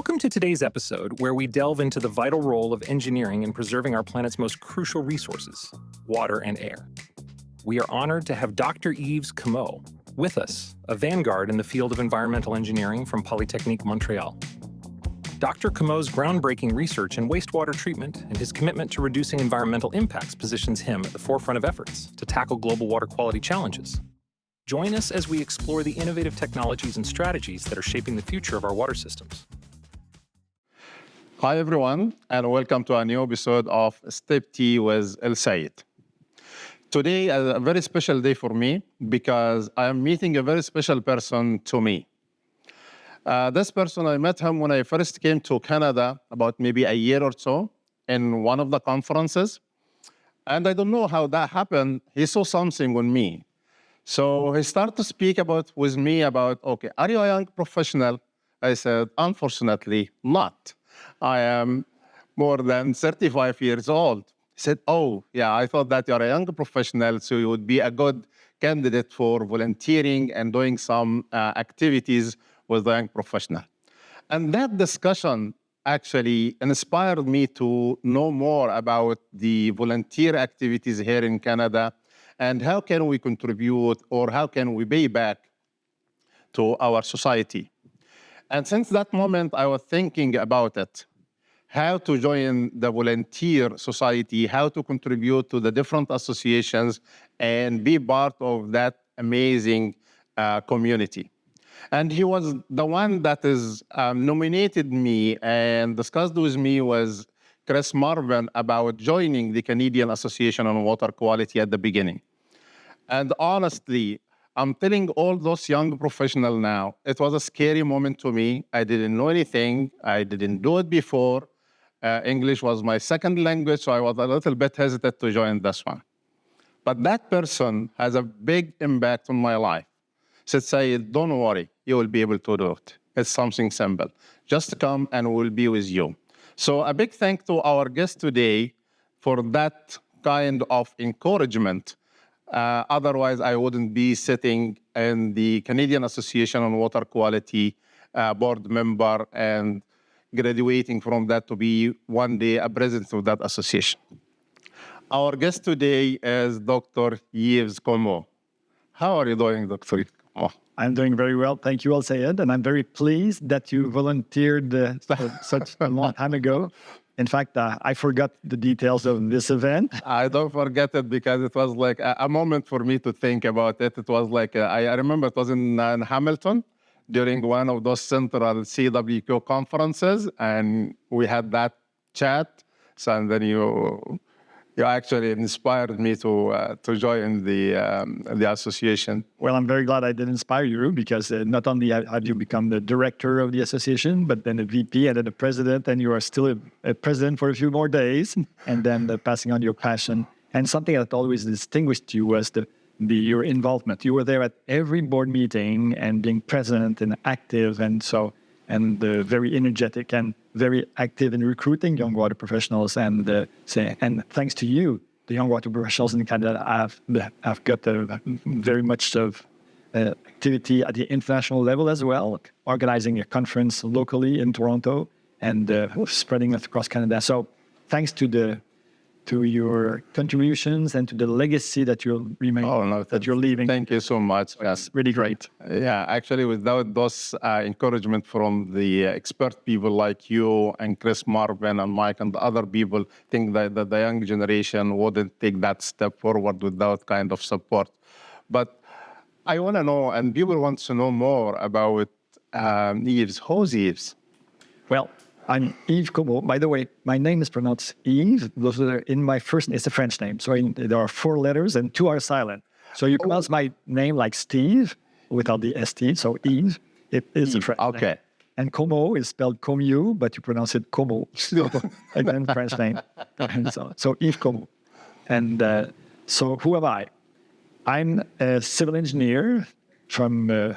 Welcome to today's episode, where we delve into the vital role of engineering in preserving our planet's most crucial resources, water and air. We are honored to have Dr. Yves Comeau with us, a vanguard in the field of environmental engineering from Polytechnique, Montréal. Dr. Comeau's groundbreaking research in wastewater treatment and his commitment to reducing environmental impacts positions him at the forefront of efforts to tackle global water quality challenges. Join us as we explore the innovative technologies and strategies that are shaping the future of our water systems. Hi, everyone, and welcome to a new episode of Step T with El Sayed. Today is a very special day for me because I am meeting a very special person to me. This person, I met him when I first came to Canada about maybe a year or so in one of the conferences. And I don't know how that happened. He saw something on me. So he started to speak with me about, okay, are you a young professional? I said, unfortunately, not. I am more than 35 years old. He said, oh, yeah, I thought that you're a young professional, so you would be a good candidate for volunteering and doing some activities with the young professional. And that discussion actually inspired me to know more about the volunteer activities here in Canada and how can we contribute or how can we pay back to our society. And since that moment, I was thinking about it, how to join the volunteer society, how to contribute to the different associations and be part of that amazing community. And he was the one that is nominated me and discussed with me was Chris Marvin about joining the Canadian Association on Water Quality at the beginning. And honestly, I'm telling all those young professionals now, it was a scary moment to me. I didn't know anything. I didn't do it before. English was my second language, so I was a little bit hesitant to join this one. But that person has a big impact on my life. Said, Sayed, don't worry, you will be able to do it. It's something simple. Just come and we'll be with you. So a big thank to our guest today for that kind of encouragement. Otherwise, I wouldn't be sitting in the Canadian Association on Water Quality board member and graduating from that to be one day a president of that association. Our guest today is Dr. Yves Comeau. How are you doing, Dr. Comeau? I'm doing very well. Thank you, Al Sayed. And I'm very pleased that you volunteered such a long time ago. In fact, I forgot the details of this event. I don't forget it because it was like a moment for me to think about it. It was like, I remember it was in Hamilton during one of those central CWQ conferences, and we had that chat. So, and then you actually inspired me to join the association. Well, I'm very glad I did inspire you because not only have you become the director of the association, but then a VP and then a president, and you are still a president for a few more days, and then passing on your passion. And something that always distinguished you was your involvement. You were there at every board meeting and being present and active, and very energetic and very active in recruiting young water professionals. And thanks to you, the young water professionals in Canada have got very much of activity at the international level as well, organizing a conference locally in Toronto and spreading it across Canada. So thanks to your contributions and to the legacy that you're leaving. Thank you so much. Yes, really great. Yeah, actually, without those encouragement from the expert people like you and Chris Marvin and Mike and the other people, I think that the young generation wouldn't take that step forward without kind of support. But I want to know, and people want to know more about Yves. Who's Yves? Well, I'm Yves Comeau. By the way, my name is pronounced Yves. Those are in my first name. It's a French name. So there are 4 letters and 2 are silent. So you pronounce my name like Steve without the ST. So Yves, it is a French name. And Comeau is spelled Comeau, but you pronounce it Comeau. Again, French name. So Yves Comeau. And so who am I? I'm a civil engineer.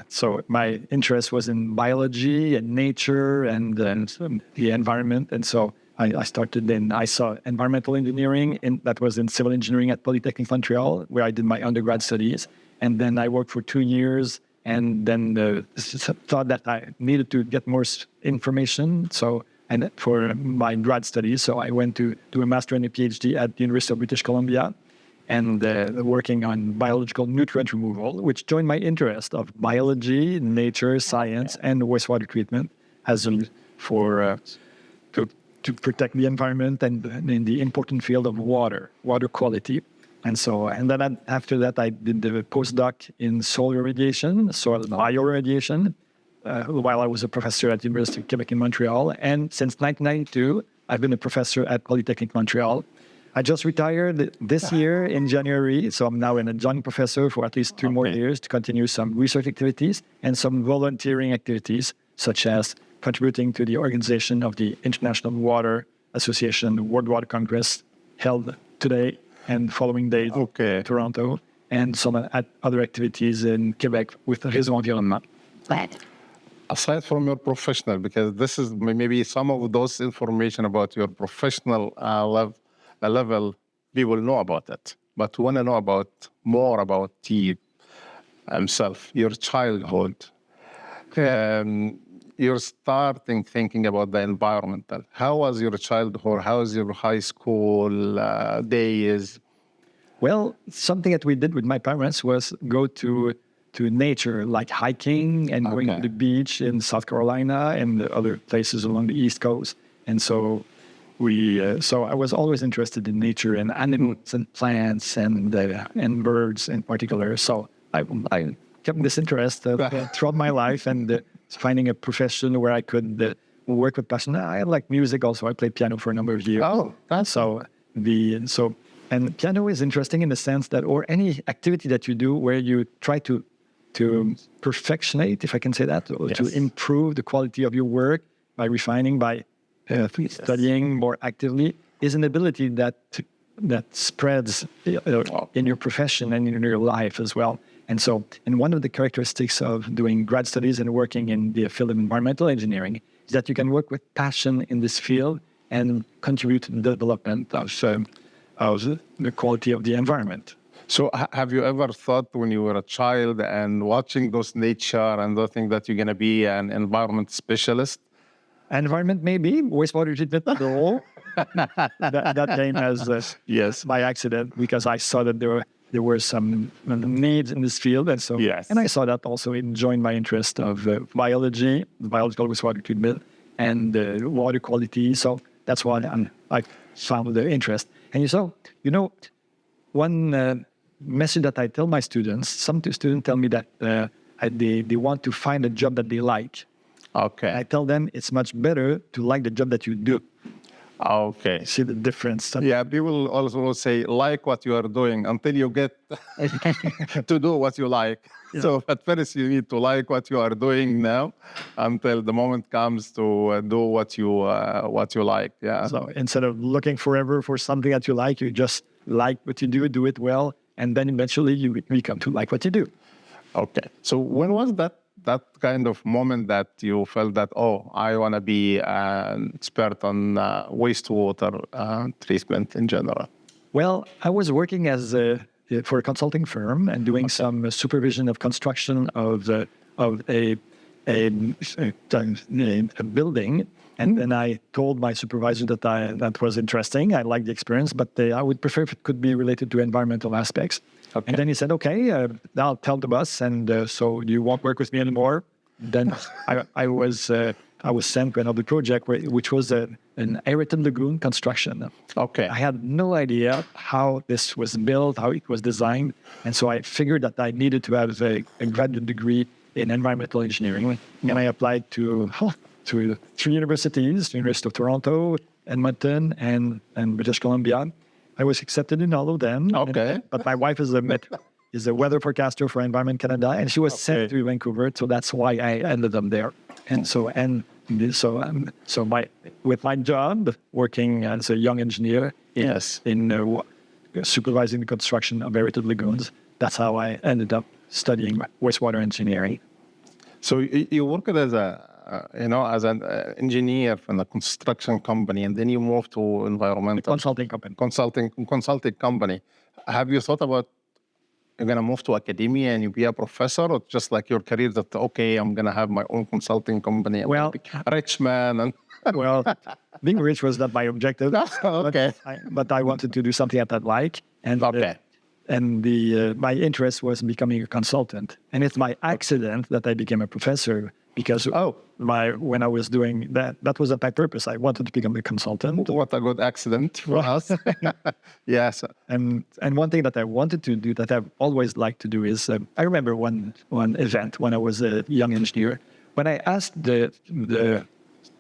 So my interest was in biology and nature and the environment. And so I started I saw environmental engineering, that was in civil engineering at Polytechnique, Montréal, where I did my undergrad studies. And then I worked for 2 years and then thought that I needed to get more information. So, and for my grad studies, so I went to do a master and a PhD at the University of British Columbia, and working on biological nutrient removal, which joined my interest of biology, nature, science, and wastewater treatment as to protect the environment and in the important field of water quality. And then after that, I did the postdoc in soil irradiation, soil bioirradiation, while I was a professor at the University of Quebec in Montreal. And since 1992, I've been a professor at Polytechnique Montreal. I just retired this year in January, so I'm now an adjunct professor for at least 3 more years to continue some research activities and some volunteering activities, such as contributing to the organization of the International Water Association World Water Congress held today and following days in Toronto, and some other activities in Quebec with Réseau Environnement. Aside from your professional, because this is maybe some of those information about your professional level, people know about it, but want to know more about Yves himself, your childhood. You're starting thinking about the environmental. How was your childhood? How was your high school days? Well, something that we did with my parents was go to nature, like hiking and going to the beach in South Carolina and the other places along the East Coast. And so I was always interested in nature and animals and plants and birds in particular. So I kept this interest throughout my life, and finding a profession where I could work with passion. I like music also. I played piano for a number of years. And piano is interesting in the sense that, or any activity that you do where you try to perfectionate, if I can say that, to improve the quality of your work by refining, by studying more actively, is an ability that spreads in your profession and in your life as well. And one of the characteristics of doing grad studies and working in the field of environmental engineering is that you can work with passion in this field and contribute to the development of the quality of the environment. So have you ever thought when you were a child and watching those nature and the thing that you're going to be an environment specialist? Environment, maybe. Wastewater treatment, no. that came as by accident, because I saw that there were some needs in this field. And I saw that also it joined my interest of biology, biological wastewater treatment, and water quality. So that's why I found the interest. And one message that I tell my students, some students tell me that they want to find a job that they like. Okay. I tell them it's much better to like the job that you do. Okay. See the difference. Yeah, people also say, like what you are doing until you get to do what you like. Yeah. So at first you need to like what you are doing now until the moment comes to do what you like. Yeah. So instead of looking forever for something that you like, you just like what you do it well, and then eventually you come to like what you do. Okay. So when was that kind of moment that you felt that, I want to be an expert on wastewater treatment in general? Well, I was working for a consulting firm and doing some supervision of construction of a building. And then I told my supervisor that was interesting. I liked the experience, but I would prefer if it could be related to environmental aspects. Okay. And then he said, okay, I'll tell the boss, and so you won't work with me anymore. Then I was sent to another project, which was an aerated lagoon construction. Okay. I had no idea how this was built, how it was designed, and so I figured that I needed to have a graduate degree in environmental engineering. And I applied to 3 universities, the University of Toronto, Edmonton, and British Columbia. I was accepted in all of them. Okay. But my wife is a weather forecaster for Environment Canada, and she was sent to Vancouver, so that's why I ended up there. With my job, working as a young engineer in supervising the construction of aerated lagoons, that's how I ended up studying wastewater engineering. So you worked as as an engineer from a construction company, and then you moved to environmental consulting company. Consulting company. Have you thought about, you're going to move to academia and you be a professor, or just like your career that, okay, I'm going to have my own consulting company, I'm Well, gonna be a rich man? And well, being rich was not my objective. Okay. But I wanted to do something that I like. And Okay. My interest was becoming a consultant. And it's by accident that I became a professor because when I was doing that was my purpose. I wanted to become a consultant. What a good accident for us. Yes. And one thing that I wanted to do that I've always liked to do is, I remember one event when I was a young engineer, when I asked the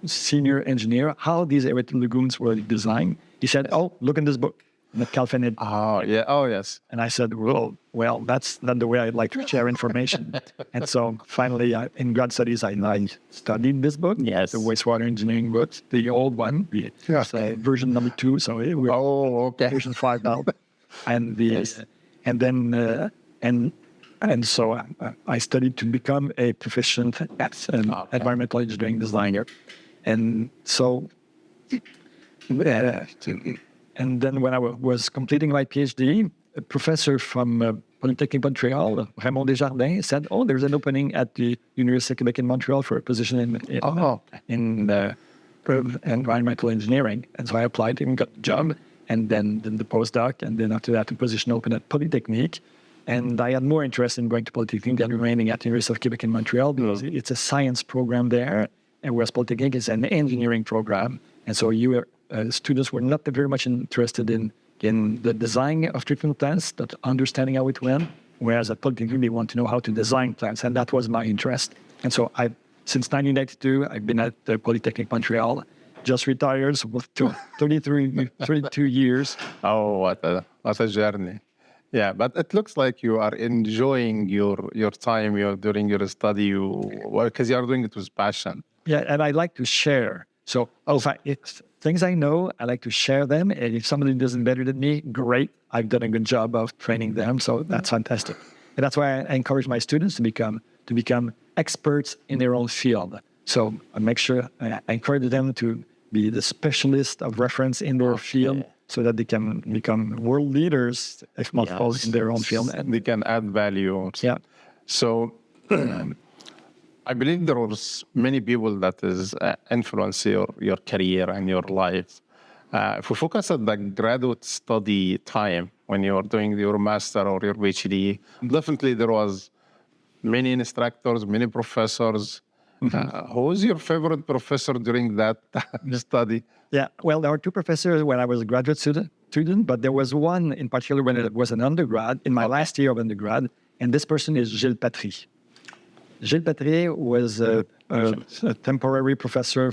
senior engineer how these aerated lagoons were designed, he said, "Oh, look in this book." Calvin. Oh, yeah. Oh, yes. And I said, well, that's not the way I'd like to share information. And so finally, in grad studies, I studied this book, Yes. the Wastewater Engineering book, the old one, version number 2. So we're version 5 now. And so I studied to become a proficient environmental engineering designer. And so... And then when I was completing my PhD, a professor from Polytechnique Montréal, Raymond Desjardins, said, "Oh, there's an opening at the University of Quebec in Montreal for a position in environmental engineering." And so I applied and got the job, and then the postdoc, and then after that, the position opened at Polytechnique. And I had more interest in going to Polytechnique than remaining at the University of Quebec in Montreal because it's a science program there, and whereas Polytechnique is an engineering program. And so students were not very much interested in the design of treatment plants, but understanding how it went, whereas at Polytechnique, they want to know how to design plants, and that was my interest. And so since 1992, I've been at the Polytechnique Montreal, just retired, so 32 years. Oh, what a journey. Yeah, but it looks like you are enjoying your time during your study, because you are doing it with passion. Yeah, and I like to share. So if things I know, I like to share them. And if somebody does it better than me, great. I've done a good job of training them. So that's fantastic. And that's why I encourage my students to become experts in their own field. So I make sure I encourage them to be the specialist of reference in their field so that they can become world leaders, if not all in their own field. And they can add value. Yeah. So... I believe there was many people that is influence your career and your life. If we focus on the graduate study time when you were doing your master or your PhD, definitely there was many instructors, many professors. Who was your favorite professor during that study? Yeah, well, there were two professors when I was a graduate student, but there was one in particular when it was an undergrad, in my last year of undergrad, and this person is Gilles Patry. Gilles Patry was a temporary professor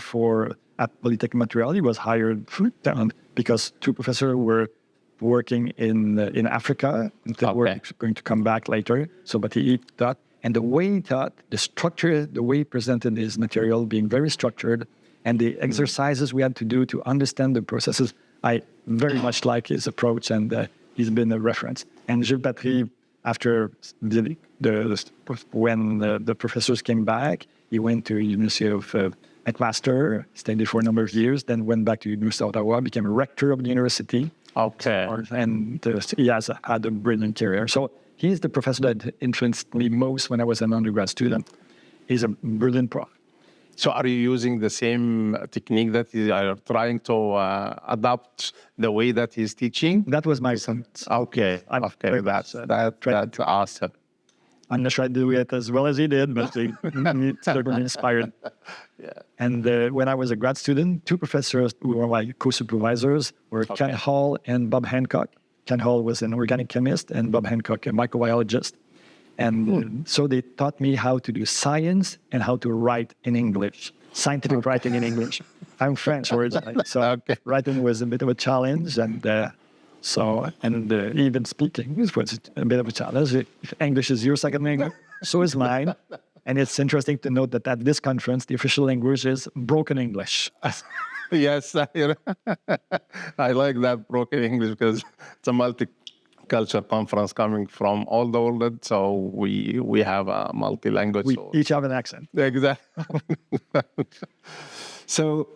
at Polytechnique Montreal. He was hired because two professors were working in Africa and they were going to come back later. But he taught, and the way he taught, the structure, the way he presented his material being very structured, and the exercises we had to do to understand the processes, I very much like his approach, and he's been a reference. And Gilles Patry, after when the professors came back, he went to University of McMaster, stayed there for a number of years, then went back to University of Ottawa, became a rector of the university. Okay. And he has had a brilliant career. So he's the professor that influenced me most when I was an undergrad student. He's a brilliant prof. So are you using the same technique that you are trying to adapt the way that he's teaching? That was my sense. Okay. That's awesome. I'm not sure I do it as well as he did, but he certainly inspired. Yeah. And when I was a grad student, two professors who were my co-supervisors were Ken Hall and Bob Hancock. Ken Hall was an organic chemist and Bob Hancock a microbiologist. And so they taught me how to do science and how to write in English, scientific writing in English. I'm French originally, so writing was a bit of a challenge. And even speaking was a bit of a challenge. If English is your second language, so is mine. And it's interesting to note that at this conference, the official language is broken English. Yes, I like that broken English because it's a multicultural conference coming from all the world. So we have a multi-language. We each have an accent. Exactly. So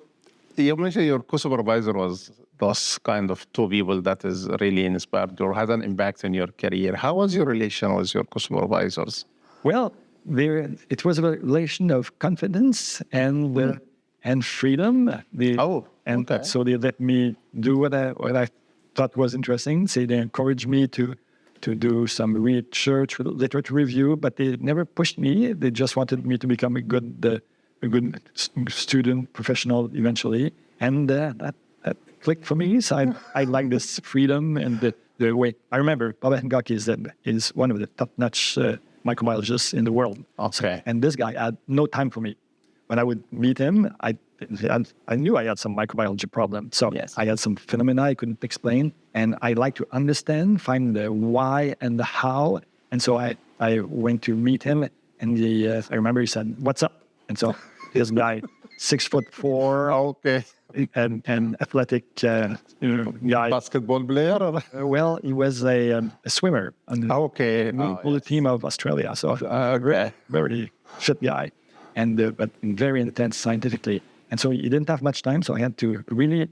you mentioned your co-supervisor was those kind of two people that is really inspired or had an impact on your career. How was your relation with your co-supervisors? Well, it was a relation of confidence and freedom. So they let me do what I thought was interesting. So they encouraged me to do some research, literature review, but they never pushed me. They just wanted me to become a good student, professional eventually, and that clicked for me. So I like this freedom and the way. I remember Bob Ngaki is one of the top-notch microbiologists in the world. Okay. And this guy had no time for me. When I would meet him, I knew I had some microbiology problem. So I had some phenomena I couldn't explain. And I like to understand, find the why and the how. And so I went to meet him. And I remember he said, "What's up?" And so this guy, 6'4", Okay. and athletic guy. Basketball player? Or? Well, he was a swimmer on the team of Australia. So very fit guy, and but very intense scientifically. And so he didn't have much time, so I had to really,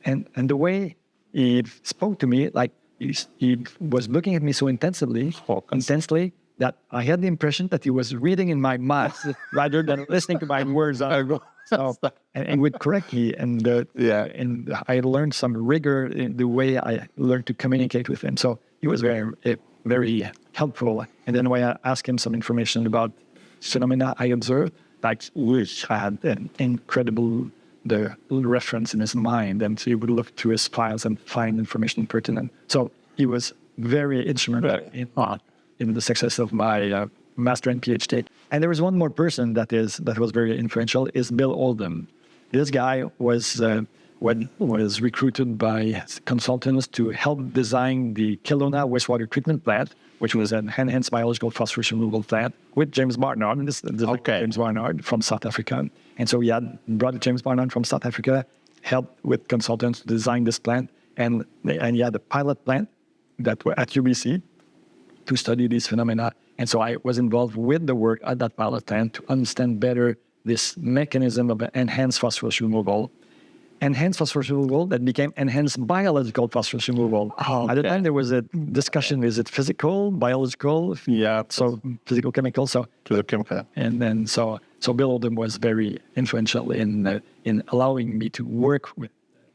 and the way he spoke to me, like he was looking at me so intensely, that I had the impression that he was reading in my mind rather than listening to my words. So, and would correct me, and I learned some rigor in the way I learned to communicate with him. So he was very helpful. And then when I asked him some information about phenomena I observed, which had an incredible reference in his mind, and so he would look through his files and find information pertinent. So he was very instrumental in the success of my master and PhD. And there was one more person that was very influential, is Bill Oldham. This guy was recruited by consultants to help design the Kelowna Wastewater Treatment Plant, which was an enhanced biological phosphorus removal plant with James Barnard, James Barnard from South Africa. And so we had brought James Barnard from South Africa, helped with consultants to design this plant, and he had a pilot plant that were at UBC to study these phenomena. And so I was involved with the work at that pilot plant to understand better this mechanism of enhanced phosphorus removal. Enhanced phosphorus removal that became enhanced biological phosphorus removal. At the time, there was a discussion, is it physical, biological? Yeah. So physical, chemical. Chemical. And then so Bill Oldham was very influential in allowing me to work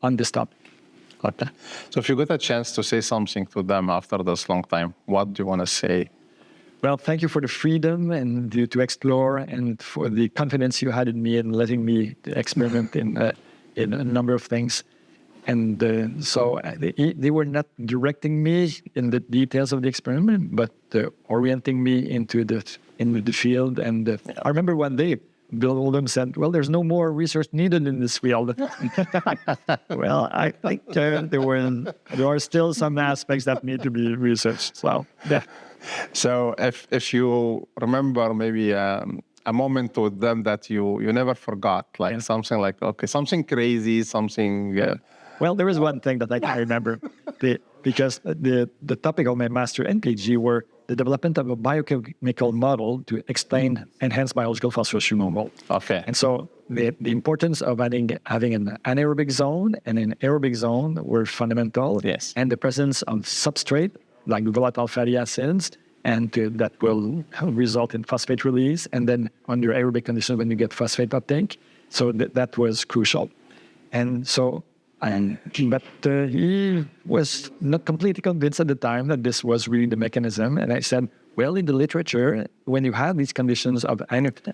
on this topic. Okay. So if you got a chance to say something to them after this long time, what do you want to say? Well, thank you for the freedom and to explore, and for the confidence you had in me and letting me experiment in a number of things. And so they were not directing me in the details of the experiment, but orienting me into the field. And I remember one day, Bill Oldham said, "Well, there's no more research needed in this field." Well, I think there are still some aspects that need to be researched. So, yeah. So if you remember maybe a moment with them that you never forgot, like something like, something crazy, something... Well, there is one thing that I can remember, because the topic of my master and PhD were the development of a biochemical model to explain enhanced biological phosphorus removal. Okay. And so the importance of having an anaerobic zone and an aerobic zone were fundamental. Yes. And the presence of substrate, like volatile fatty acids, and that will result in phosphate release. And then under aerobic conditions, when you get phosphate uptake. So that was crucial. And so... But he was not completely convinced at the time that this was really the mechanism. And I said, well, in the literature, when you have these conditions of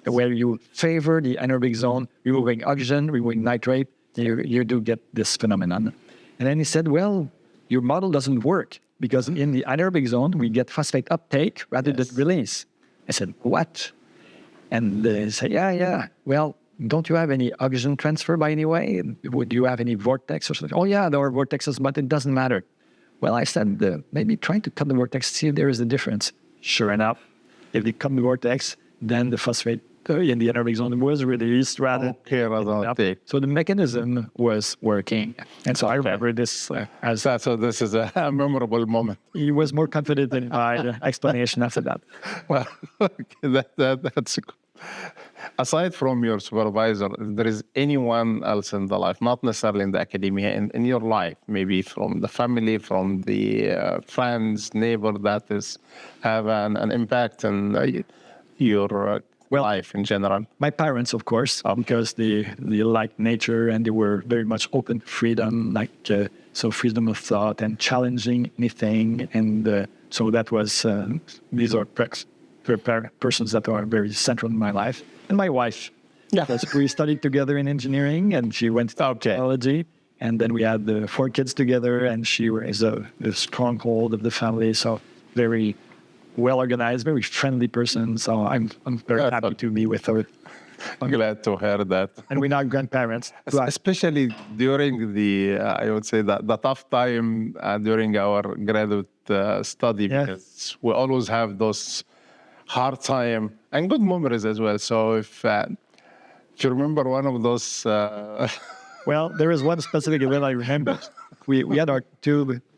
where you favor the anaerobic zone, removing oxygen, removing nitrate, you do get this phenomenon. And then he said, well, your model doesn't work, because in the anaerobic zone, we get phosphate uptake rather than release. I said, what? And they said, yeah. Well, don't you have any oxygen transfer by any way? Would you have any vortex or something? Oh, yeah, there are vortexes, but it doesn't matter. Well, I said, maybe try to cut the vortex, see if there is a difference. Sure enough, if they cut the vortex, then the phosphate in the anaerobic zone was released rather. So the mechanism was working. And so I remember this as... So this is a memorable moment. He was more confident in my explanation after that. Well, that's Aside from your supervisor, there is anyone else in the life, not necessarily in the academia, in your life, maybe from the family, from the friends, neighbor, that is have an impact on your life in general? My parents, of course, because they like nature and they were very much open to freedom, so freedom of thought and challenging anything. And so that was, these are persons that are very central in my life. And my wife, because we studied together in engineering and she went to technology. And then we had the 4 kids together and she was a stronghold of the family. So very well-organized, very friendly person. So I'm very happy to be with her. I'm glad to hear that. And we're not grandparents. Especially during the, I would say, the tough time during our graduate study, because we always have those hard time and good memories as well. So if you remember one of those... Well, there is one specific event I remember. We had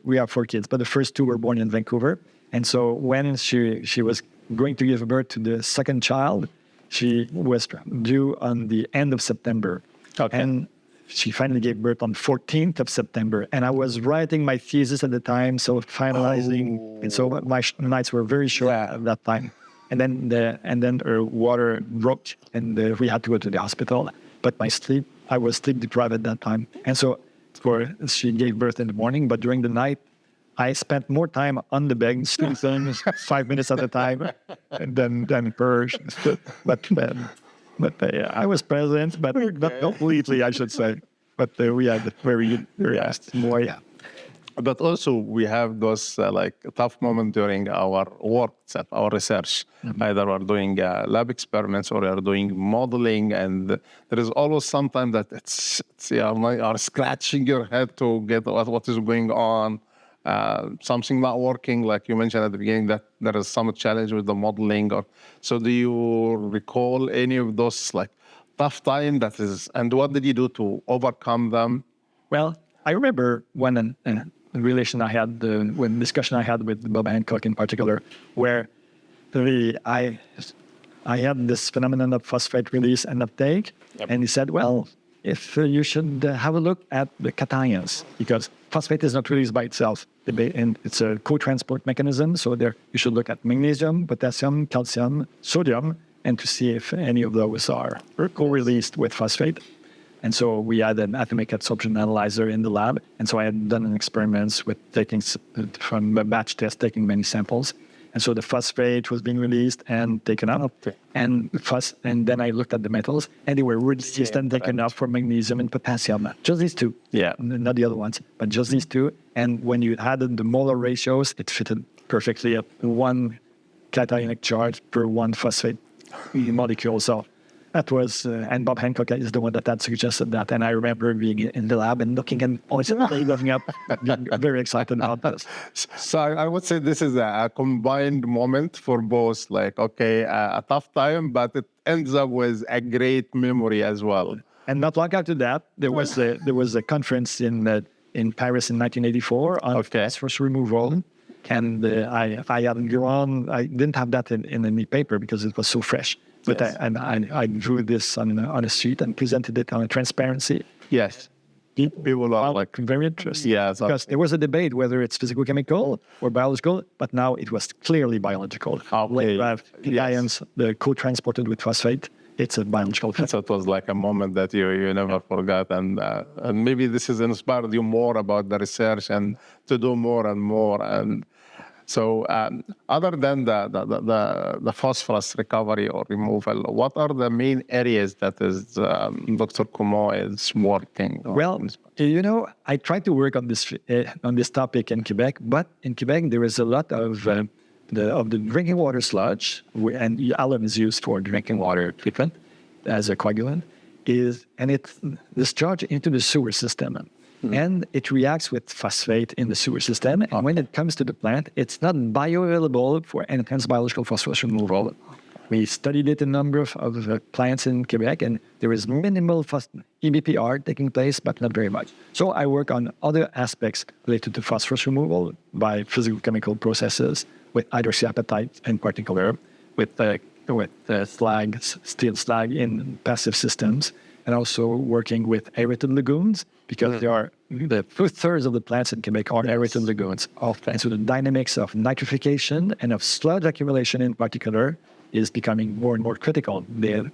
we have 4 kids, but the first 2 were born in Vancouver. And so when she was going to give birth to the second child, she was due on the end of September. And she finally gave birth on 14th of September. And I was writing my thesis at the time, so finalizing. And so my nights were very short at that time. And then her water broke and we had to go to the hospital. But I was sleep deprived at that time. And so she gave birth in the morning, but during the night, I spent more time on the bed, sleeping 5 minutes at a time, than her. But I was present, but not completely, I should say. But we had very more. But also we have those tough moments during our work, our research. Either we're doing lab experiments or we're doing modeling, and there is always sometimes that it's you are scratching your head to get what is going on. Something not working, like you mentioned at the beginning, that there is some challenge with the modeling. So do you recall any of those tough time and what did you do to overcome them? Well, I remember when discussion I had with Bob Hancock in particular, where I had this phenomenon of phosphate release and uptake, and he said, well, if you should have a look at the cations, because phosphate is not released by itself, and it's a co-transport mechanism. So there, you should look at magnesium, potassium, calcium, sodium, and to see if any of those are co-released with phosphate. And so we had an atomic adsorption analyzer in the lab, and so I had done an experiments with from a batch test, taking many samples. And so the phosphate was being released and taken up. And then I looked at the metals, and they were released and taken up for magnesium and potassium. Just these 2. Not the other ones, but just these 2. And when you added the molar ratios, it fitted perfectly at 1 cationic charge per 1 phosphate molecule. So that was, and Bob Hancock is the one that had suggested that. And I remember being in the lab and looking and looking up, being very excited about this. So I would say this is a combined moment for both, a tough time, but it ends up with a great memory as well. And not long after that, there was a conference in Paris in 1984 on phosphorus removal. And I hadn't gone, I didn't have that in any paper because it was so fresh. But I drew this on a sheet and presented it on a transparency. Yes. People are very interested. Yeah, because there was a debate whether it's physical-chemical or biological, but now it was clearly biological. You have ions, the co-transported with phosphate. It's a biological thing. So it was like a moment that you never forgot, and maybe this has inspired you more about the research and to do more and more. And so, other than the phosphorus recovery or removal, what are the main areas that Dr. Comeau is working on? Well, I tried to work on this topic in Quebec, but in Quebec there is a lot of the drinking water sludge, and alum is used for drinking water treatment as a coagulant, and it's discharged into the sewer system. And it reacts with phosphate in the sewer system. And when it comes to the plant, it's not bioavailable for enhanced biological phosphorus removal. We studied it in a number of plants in Quebec, and there is minimal EBPR taking place, but not very much. So I work on other aspects related to phosphorus removal by physical-chemical processes with hydroxyapatite in particular, with steel slag in passive systems, and also working with aerated lagoons, because there are the 2/3 of the plants in Quebec are aerated lagoons. And so the dynamics of nitrification and of sludge accumulation in particular is becoming more and more critical.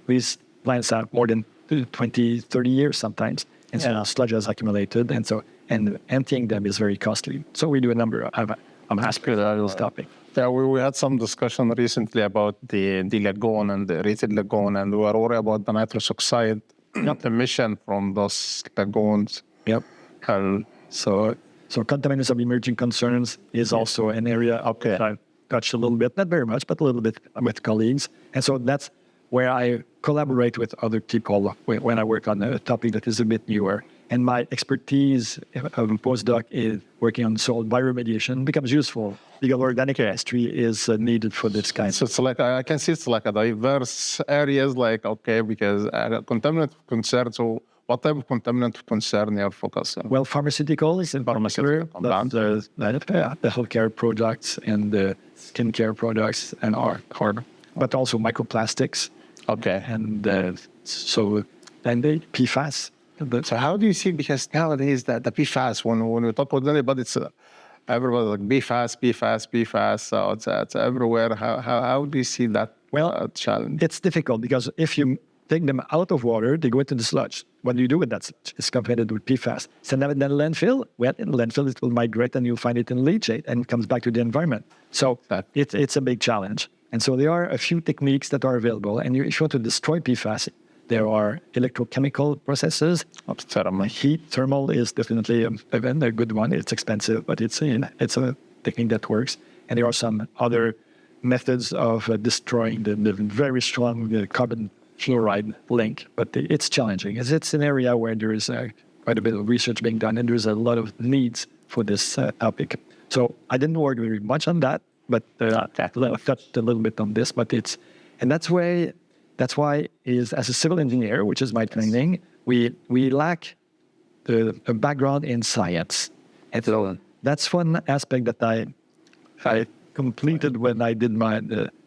These plants have more than 20, 30 years sometimes, and so sludge has accumulated, and emptying them is very costly. So we do a number of aspects of this topic. Yeah, we had some discussion recently about the lagoon and the aerated lagoon, and we were worried about the nitrous oxide emission from those lagoons. Yep. So contaminants of emerging concerns is also an area that I've touched a little bit, not very much, but a little bit with colleagues. And so that's where I collaborate with other people when I work on a topic that is a bit newer. And my expertise of a postdoc is working on soil bioremediation becomes useful because organic chemistry is needed for this kind. So it's like, I can see it's like a diverse areas, because contaminant of concern. So what type of contaminant of concern you are focused on? Well, pharmaceuticals in particular, the healthcare products and the skincare products and but also microplastics. Okay. And the PFAS. So how do you see, because nowadays the PFAS, when we talk about anybody, it's everybody like PFAS, so it's everywhere. How do you see that challenge? It's difficult because if you take them out of water, they go into the sludge. What do you do with that sludge? It's contaminated with PFAS. Send them in the landfill. Well, in the landfill, it will migrate and you'll find it in leachate and it comes back to the environment. So it's a big challenge. And so there are a few techniques that are available. And if you want to destroy PFAS, there are electrochemical processes. Thermal is definitely a good one. It's expensive, but it's a technique that works. And there are some other methods of destroying the very strong carbon fluoride link. But it's challenging. It's an area where there is quite a bit of research being done, and there's a lot of needs for this topic. So I didn't work very much on that, but I touched a little bit on this. That's why as a civil engineer, which is my training, we lack a background in science. And so that's one aspect that I completed when I did my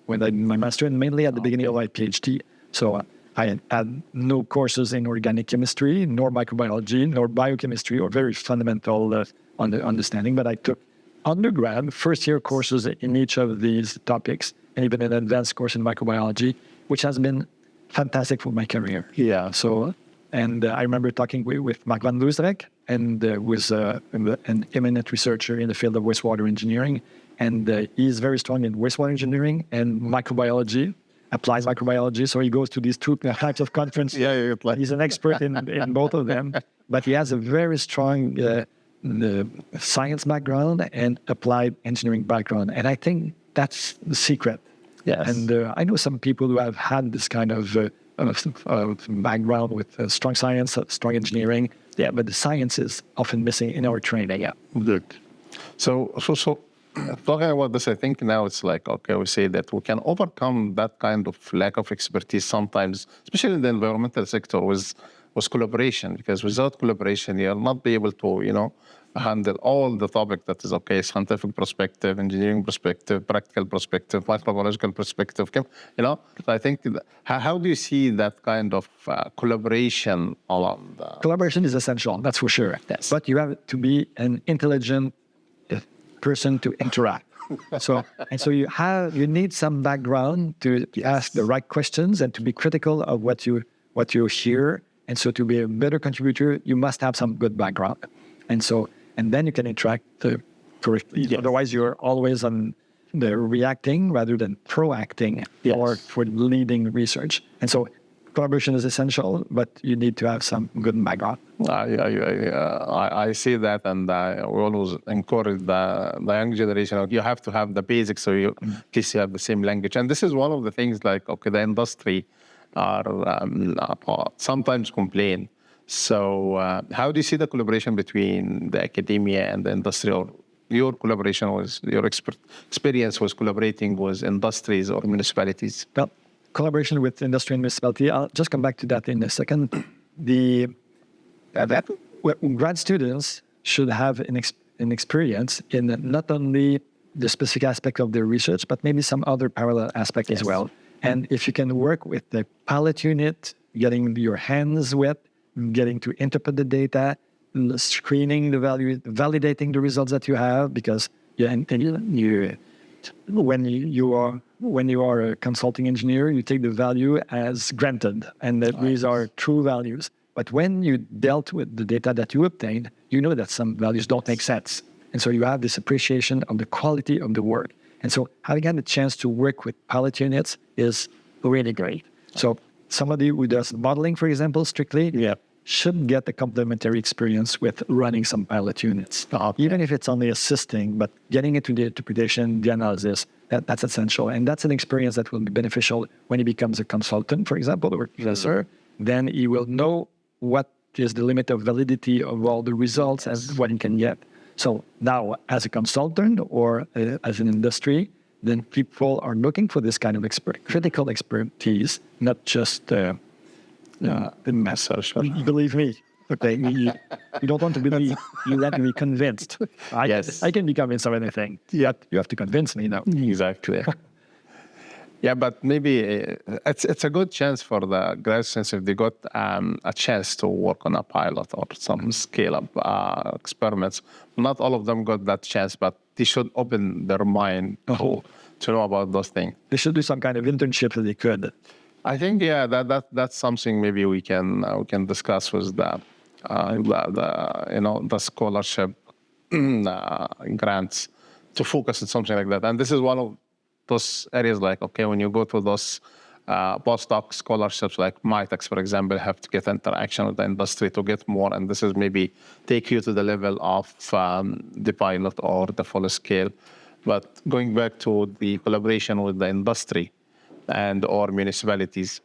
master, and mainly at the beginning of my PhD. So I had no courses in organic chemistry, nor microbiology, nor biochemistry, or very fundamental understanding. But I took undergrad, first-year courses in each of these topics, and even an advanced course in microbiology, which has been fantastic for my career. Yeah. So, and I remember talking with Mark van Loosdreck, and was an eminent researcher in the field of wastewater engineering. And he's very strong in wastewater engineering and microbiology, applies microbiology. So he goes to these two types of conferences. He's an expert in both of them. But he has a very strong science background and applied engineering background. And I think that's the secret. Yes. And I know some people who have had this kind of background with strong science, strong engineering. Yeah, but the science is often missing in our training. Yeah. Good. So talking about this, I think now it's like, we say that we can overcome that kind of lack of expertise sometimes, especially in the environmental sector, with collaboration. Because without collaboration, you'll not be able to, handle all the topic that is scientific perspective, engineering perspective, practical perspective, microbiological perspective. So I think how do you see that kind of collaboration along the... Collaboration is essential, that's for sure. Yes. But you have to be an intelligent person to interact. So you need some background to ask the right questions and to be critical of what you hear. And so to be a better contributor, you must have some good background. And then you can interact correctly. Yes. Otherwise, you're always on the reacting rather than proacting for leading research. And so collaboration is essential, but you need to have some good background. I see that, and we always encourage the young generation. You have to have the basics, so at least you have the same language. And this is one of the things, the industry are sometimes complain. So how do you see the collaboration between the academia and the industry, or your collaboration your experience was collaborating with industries or municipalities? Well, collaboration with industry and municipality, I'll just come back to that in a second. Grad students should have an experience in not only the specific aspect of their research, but maybe some other parallel aspect as well. And if you can work with the pilot unit, getting your hands wet, getting to interpret the data, screening the value, validating the results that you have, because when you are a consulting engineer, you take the value as granted, and that these are true values. But when you dealt with the data that you obtained, you know that some values don't make sense. And so you have this appreciation of the quality of the work. And so having had the chance to work with pilot units is really great. So somebody who does modeling, for example, strictly, should get a complementary experience with running some pilot units. Even if it's only assisting, but getting into the interpretation, the analysis, that's essential. And that's an experience that will be beneficial when he becomes a consultant, for example, or professor. Then he will know what is the limit of validity of all the results and what he can get. So now, as a consultant or as an industry, then people are looking for this kind of critical expertise, not just the message. Believe me, okay, you don't want to believe, you let me be convinced. I can be convinced of anything. Yeah, you have to convince me now. Exactly. Yeah, but maybe it's a good chance for the grad students if they got a chance to work on a pilot or some scale-up experiments. Not all of them got that chance, but they should open their mind to know about those things. They should do some kind of internship if they could. I think that's something maybe we can discuss with the scholarship grants to focus on something like that. And this is one of those areas like, okay, when you go to those postdoc scholarships like MITEX, for example, have to get interaction with the industry to get more. And this is maybe take you to the level of the pilot or the full scale. But going back to the collaboration with the industry and or municipalities,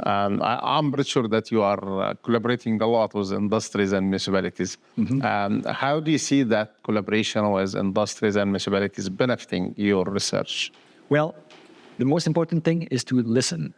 I'm pretty sure that you are collaborating a lot with industries and municipalities. How do you see that collaboration with industries and municipalities benefiting your research? Well, the most important thing is to listen.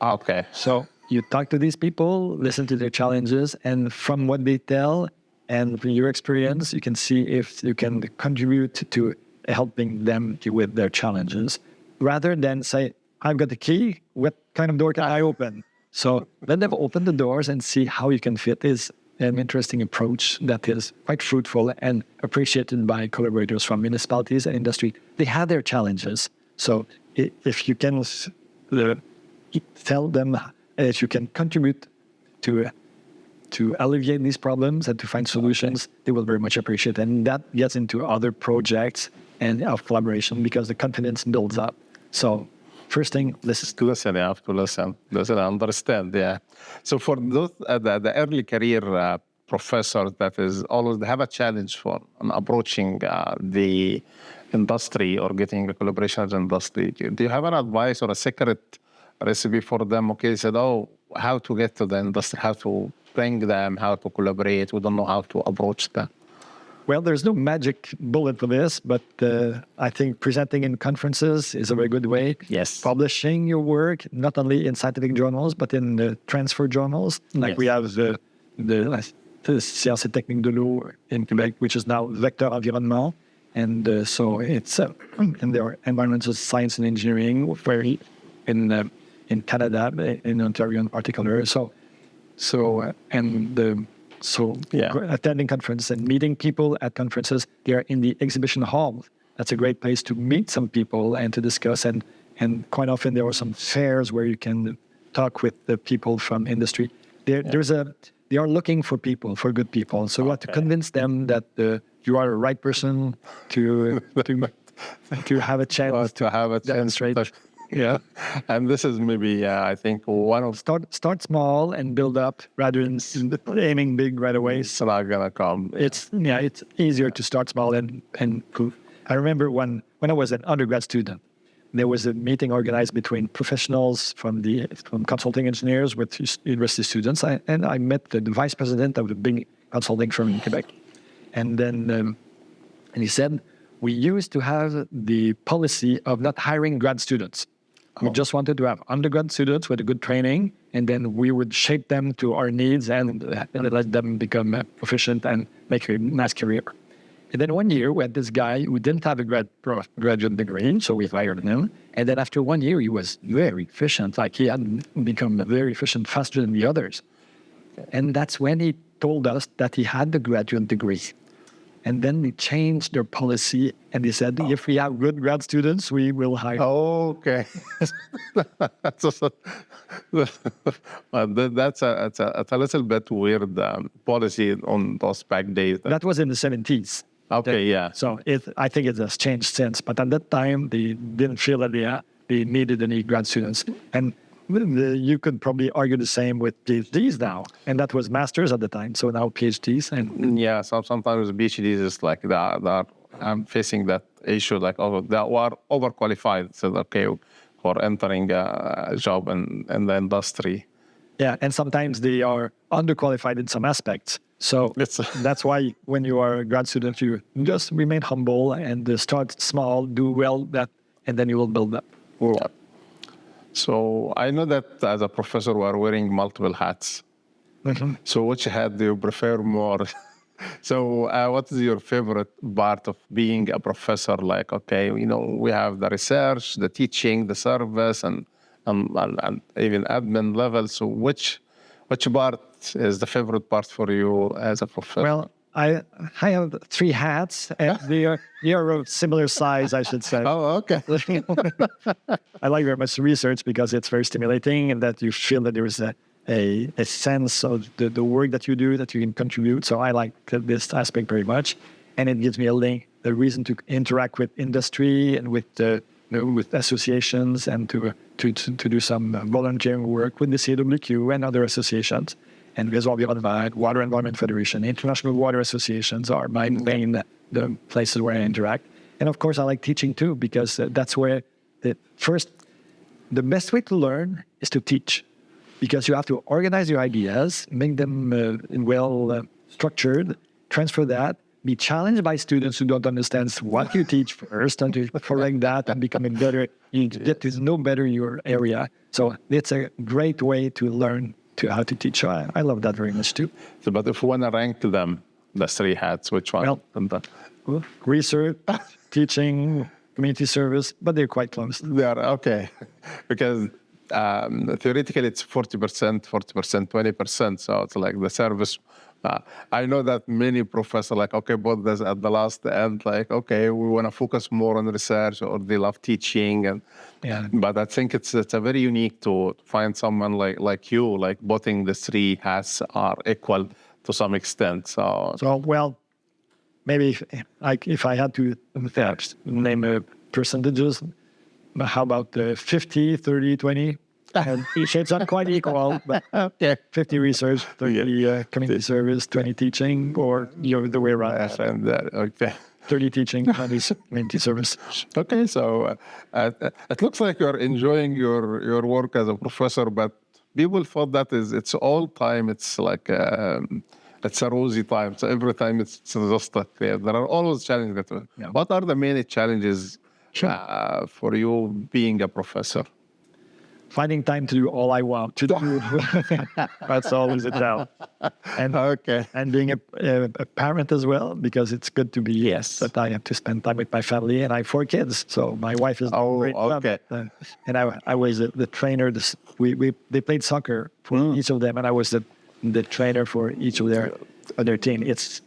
Okay. So you talk to these people, listen to their challenges, and from what they tell and from your experience, you can see if you can contribute to helping them with their challenges, rather than say, I've got the key, what kind of door can I open? So let them open the doors and see how you can fit. Is an interesting approach that is quite fruitful and appreciated by collaborators from municipalities and industry. They have their challenges. So if you can tell them, if you can contribute to alleviate these problems and to find solutions, they will very much appreciate it. And that gets into other projects and of collaboration because the confidence builds up. So first thing, listen. You have to listen, understand. Yeah. So for those the early career professors, that is always they have a challenge for approaching the industry or getting a collaboration with the industry. Do you have an advice or a secret recipe for them? Okay, they said, how to get to the industry, how to bring them, how to collaborate. We don't know how to approach that. Well, there's no magic bullet for this, but I think presenting in conferences is a very good way. Yes. Publishing your work, not only in scientific journals, but in the transfer journals. Like we have the Sciences et Techniques de l'eau in Quebec, which is now Vecteur Environnement. And so it's in their environmental science and engineering, where in Canada, in Ontario in particular. Attending conferences and meeting people at conferences, they are in the exhibition hall. That's a great place to meet some people and to discuss. And quite often there are some fairs where you can talk with the people from industry. They are looking for people, for good people. So you have to convince them that you are the right person to have a chance to demonstrate. Yeah, and this is maybe I think one of start small and build up rather than aiming big right away. It's not gonna come. It's easier to start small and I remember when I was an undergrad student, there was a meeting organized between professionals from consulting engineers with university students, and I met the vice president of the big consulting firm in Quebec, and then and he said, we used to have the policy of not hiring grad students. We just wanted to have undergrad students with a good training, and then we would shape them to our needs and let them become proficient and make a nice career. And then one year, we had this guy who didn't have a graduate degree, so we hired him. And then after 1 year, he was very efficient. Like he had become very efficient faster than the others. And that's when he told us that he had the graduate degree. And then they changed their policy, and they said, if we have good grad students, we will hire. Okay. That's a little bit weird policy on those back days. That was in the 70s. Okay, yeah. So I think it has changed since. But at that time, they didn't feel that they needed any grad students. And you could probably argue the same with PhDs now. And that was masters at the time. So now PhDs. And yeah, sometimes PhDs is like that. I'm facing that issue, like, oh, that were overqualified. So, okay, for entering a job in the industry. Yeah, and sometimes they are underqualified in some aspects. So that's why when you are a grad student, you just remain humble and start small, do well, and then you will build up. Yeah. So I know that as a professor, we are wearing multiple hats. Mm-hmm. So which hat do you prefer more? So what is your favorite part of being a professor? Like, okay, we have the research, the teaching, the service, and even admin level. So which part is the favorite part for you as a professor? Well, I have 3 hats, and they are of similar size, I should say. Oh, okay. I like very much research because it's very stimulating, and that you feel that there is a sense of the work that you do, that you can contribute. So I like this aspect very much, and it gives me a reason to interact with industry and with associations, and to do some volunteering work with the CWQ and other associations. And Wastewater, Water Environment Federation, International Water Associations are my main the places where I interact. And of course, I like teaching too, because that's where the best way to learn is to teach, because you have to organize your ideas, make them structured, transfer that, be challenged by students who don't understand what you teach first, and to correct that and becoming better. You get to know better your area. So it's a great way to learn how to teach. So I love that very much too. So, but if we want to rank them, the 3 hats, which one? Well, research, teaching, community service, but they're quite close. They are, okay. Because theoretically it's 40%, 20%. So it's like the service. I know that many professors put this at the last end, we want to focus more on research, or they love teaching. But I think it's a very unique to find someone like you, putting the 3 hats are equal to some extent. So well, maybe if I had to name percentages, how about 50, 30, 20? And it's not quite equal, but 50 research, 30 community service, 20 teaching, or the way around. Okay. 30 teaching, 20 community service. Okay, so it looks like you're enjoying your work as a professor, but people thought that it's all time. It's like it's a rosy time. So every time it's just there are always challenges. Yeah. What are the main challenges for you being a professor? Finding time to do all I want to do. That's always a challenge. And being a parent as well, because it's good to be that I have to spend time with my family, and I have 4 kids. So my wife is great. And I was the trainer. They played soccer for each of them, and I was the trainer for each of their team. It's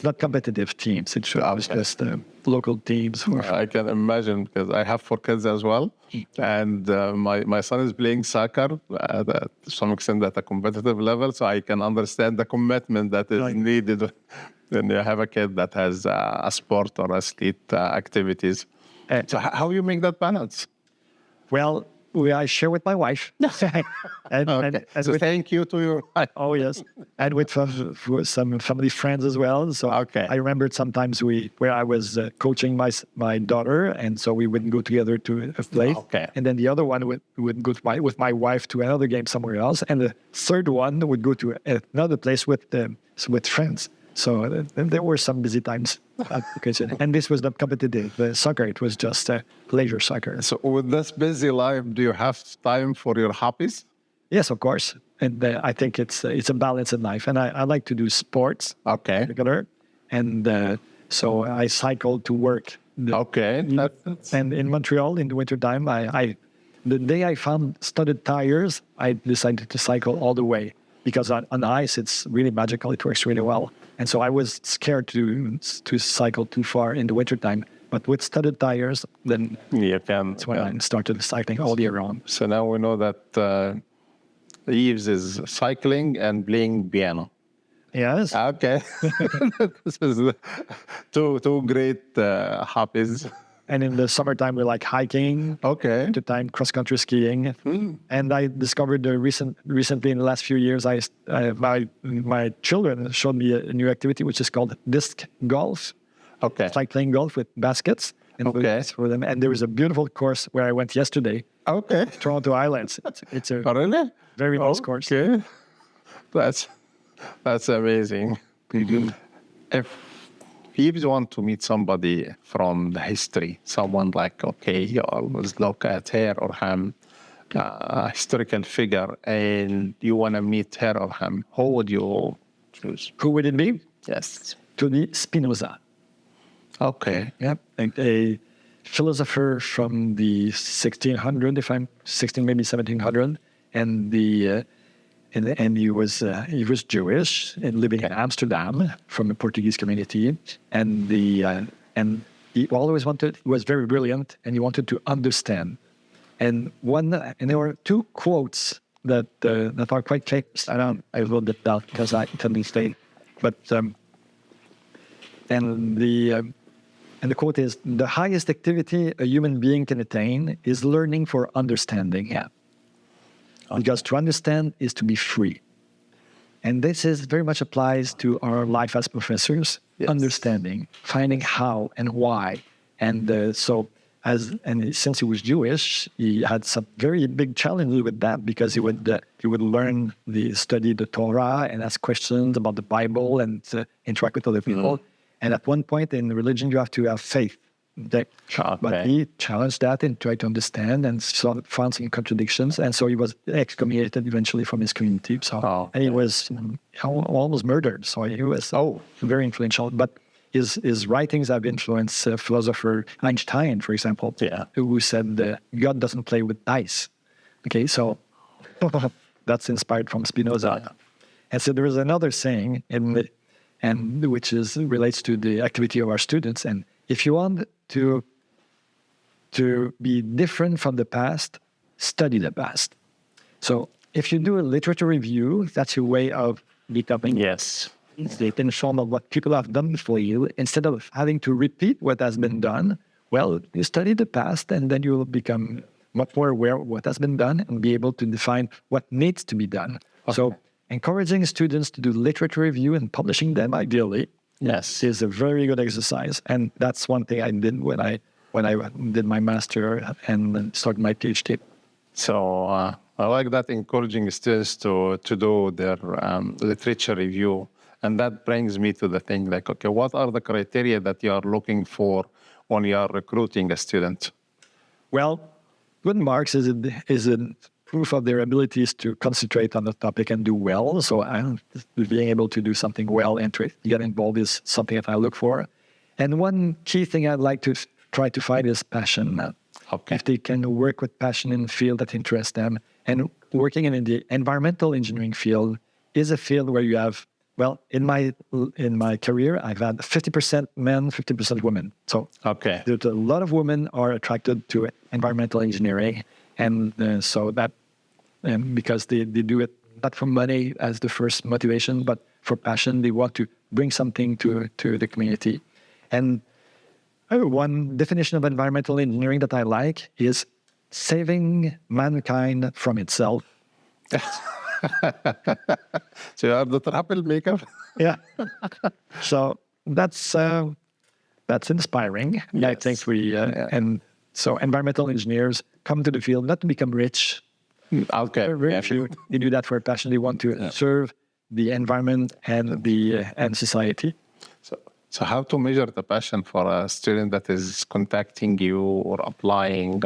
not competitive teams. It's just local teams. I can imagine, because I have 4 kids as well. And my son is playing soccer to some extent at a competitive level. So I can understand the commitment that is needed when you have a kid that has a sport or athlete activities. So how do you make that balance? Well, I share with my wife. and so thank you to your wife. Oh, yes. And with some family friends as well. So I remembered sometimes where I was coaching my daughter, and so we would go together to a place. And then the other one would go with my wife to another game somewhere else. And the third one would go to another place with friends. So there were some busy times. And this was not competitive soccer. It was just leisure soccer. So with this busy life, do you have time for your hobbies? Yes, of course. And I think it's a balance in life. And I like to do sports. Okay. And so I cycled to work. Okay. And in Montreal, in the wintertime, the day I found studded tires, I decided to cycle all the way. Because on ice, it's really magical. It works really well. And so I was scared to cycle too far in the wintertime. But with studded tires, then that's when I started cycling all year round. So now we know that Yves is cycling and playing piano. Yes. Okay. This is two great hobbies. And in the summertime, we like hiking. Okay. Wintertime, cross-country skiing. And I discovered recently in the last few years, my children showed me a new activity, which is called disc golf. Okay. It's like playing golf with baskets. And for them. And there was a beautiful course where I went yesterday. Okay. Toronto Islands. It's a really? very nice course. Okay. That's amazing. If you want to meet somebody from the history, someone like, you always look at her or him, a historical figure, and you want to meet her or him, who would you choose? Who would it be? Yes. To be Spinoza. Okay. Yep. A philosopher from the 1600, maybe 1700, and he was Jewish and living in Amsterdam from a Portuguese community, and he always was very brilliant, and he wanted to understand. And there were two quotes that are quite famous. I wrote it down because I couldn't stay, but and the quote is, "The highest activity a human being can attain is learning for understanding." Yeah. Okay. Because to understand is to be free. And this very much applies to our life as professors, understanding, finding how and why. And since he was Jewish, he had some very big challenges with that, because he would study the Torah and ask questions about the Bible and interact with other people. And at one point in religion, you have to have faith. Okay. But he challenged that and tried to understand and found some contradictions. And so he was excommunicated eventually from his community. And he was almost murdered. So he was very influential. But his writings have influenced philosopher Einstein, for example, who said God doesn't play with dice. Okay, so that's inspired from Spinoza. And so there is another saying, which relates to the activity of our students. And if you want to be different from the past, study the past. So if you do a literature review, that's your way of becoming the intention of what people have done for you. Instead of having to repeat what has been done, well, you study the past, and then you will become much more aware of what has been done and be able to define what needs to be done. Okay. So encouraging students to do literature review and publishing them, ideally, is a very good exercise. And that's one thing I did when I did my master and started my PhD. So I like that, encouraging students to do their literature review. And that brings me to the thing like, okay, what are the criteria that you are looking for when you are recruiting a student? Well, good marks is a proof of their abilities to concentrate on the topic and do well. So being able to do something well and to get involved is something that I look for. And one key thing I'd like to try to find is passion. Okay. If they can work with passion in the field that interests them. And working in the environmental engineering field is a field where you have, well, in my career, I've had 50% men, 50% women. So there's a lot of women are attracted to environmental engineering. And so that, because they do it not for money as the first motivation, but for passion. They want to bring something to the community. And one definition of environmental engineering that I like is saving mankind from itself. So you have the troublemaker. Yeah. So that's inspiring. Yes. I think and so environmental engineers come to the field not to become rich. Okay. Very few. They do that for passion. They want to serve the environment and society. So how to measure the passion for a student that is contacting you or applying?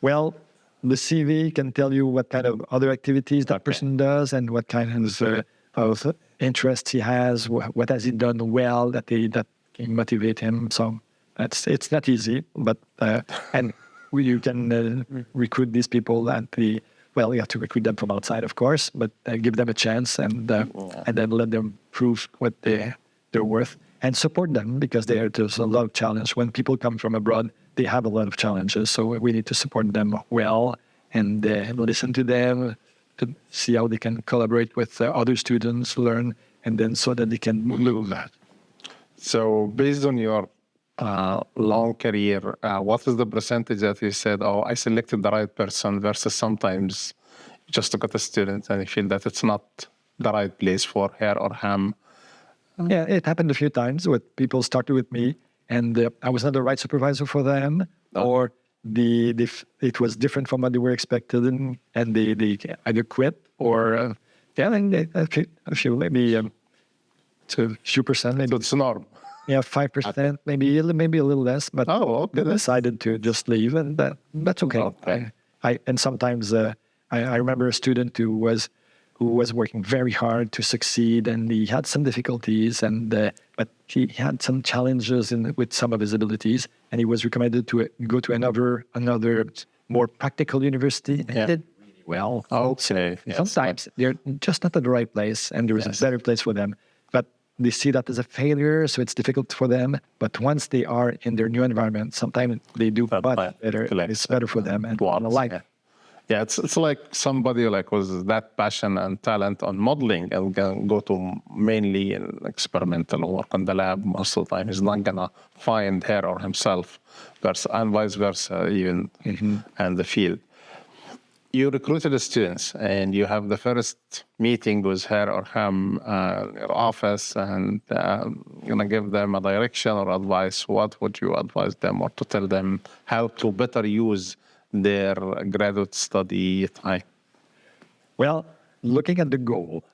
Well, the CV can tell you what kind of other activities that person does and what kind of of interest he has, what has he done well that can motivate him. So it's not easy, but and you can recruit these people you have to recruit them from outside, of course, but give them a chance and then let them prove what they're worth and support them, because there's a lot of challenge. When people come from abroad, they have a lot of challenges. So we need to support them well and listen to them to see how they can collaborate with other students, learn, and then so that they can move that. So based on your long career, what is the percentage that you said, I selected the right person, versus sometimes you just look at a student and you feel that it's not the right place for her or him? Yeah, it happened a few times with people started with me and I was not the right supervisor for them, or it was different from what they were expected, and they either quit or a few maybe to a few percent, maybe. So it's normal. Yeah, 5%, maybe a little less, but they decided to just leave, and that's okay. Okay. And sometimes I remember a student who was working very hard to succeed, and he had some difficulties, but he had some challenges with some of his abilities, and he was recommended to go to another more practical university. And he did really well. Okay. Yes. Sometimes they're just not at the right place, and there is a better place for them. But they see that as a failure, so it's difficult for them. But once they are in their new environment, sometimes they do much better. It's better for them and for the life. Yeah, it's like somebody with that passion and talent on modeling and go to mainly an experimental work on the lab most of the time. He's not gonna find her or himself, and vice versa, even in the field. You recruited the students and you have the first meeting with her or him in your office, and you're gonna give them a direction or advice. What would you advise them, or to tell them how to better use their graduate study time? Well, looking at the goal,